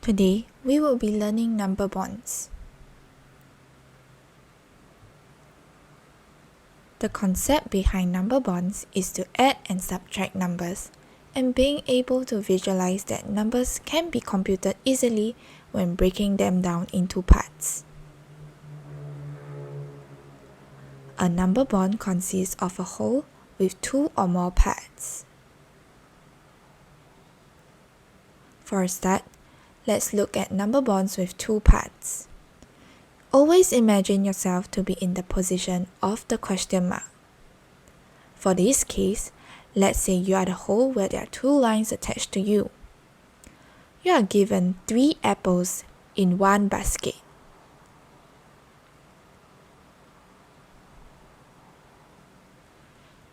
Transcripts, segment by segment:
Today, we will be learning number bonds. The concept behind number bonds is to add and subtract numbers, and being able to visualize that numbers can be computed easily when breaking them down into parts. A number bond consists of a whole with two or more parts. For a start, let's look at number bonds with two parts. Always imagine yourself to be in the position of the question mark. For this case, let's say you are the whole where there are two lines attached to you. You are given 3 apples in one basket.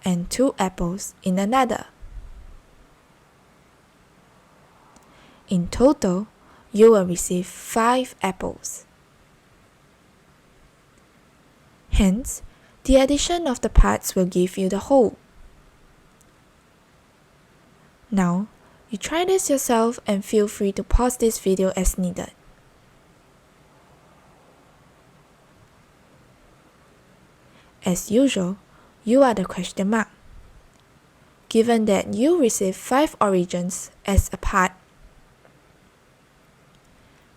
And 2 apples in another. In total, you will receive 5 apples. Hence, the addition of the parts will give you the whole. Now, you try this yourself and feel free to pause this video as needed. As usual, you are the question mark. Given that you receive 5 oranges as a part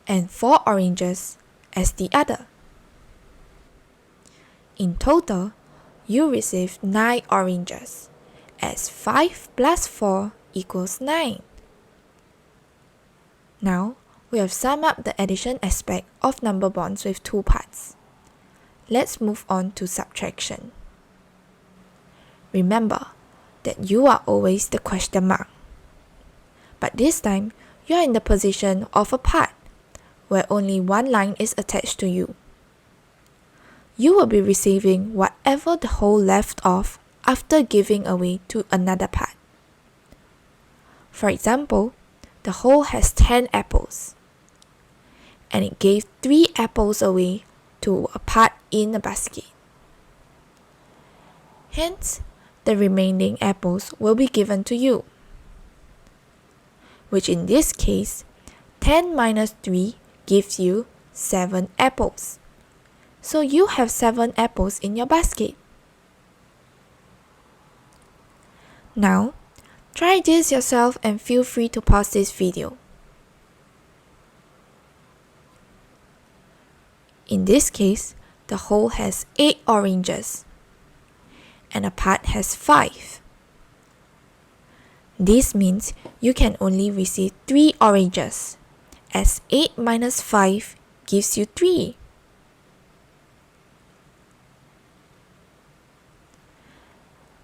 and 4 oranges as the other. In total, you receive 9 oranges, as 5 plus 4 equals 9. Now, we have summed up the addition aspect of number bonds with two parts. Let's move on to subtraction. Remember that you are always the question mark. But this time, you are in the position of a part, where only one line is attached to you. You will be receiving whatever the whole left off after giving away to another part. For example, the whole has 10 apples, and it gave 3 apples away to a part in a basket. Hence, the remaining apples will be given to you, which in this case, 10 minus 3 gives you 7 apples. So you have 7 apples in your basket. Now, try this yourself and feel free to pause this video. In this case, the whole has 8 oranges, and a part has 5. This means you can only receive 3 oranges, as 8 minus 5 gives you 3.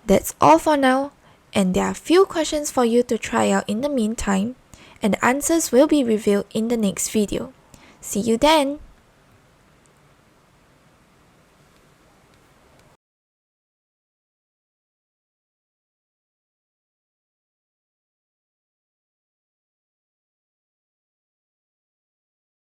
That's all for now, and there are a few questions for you to try out in the meantime, and the answers will be revealed in the next video. See you then!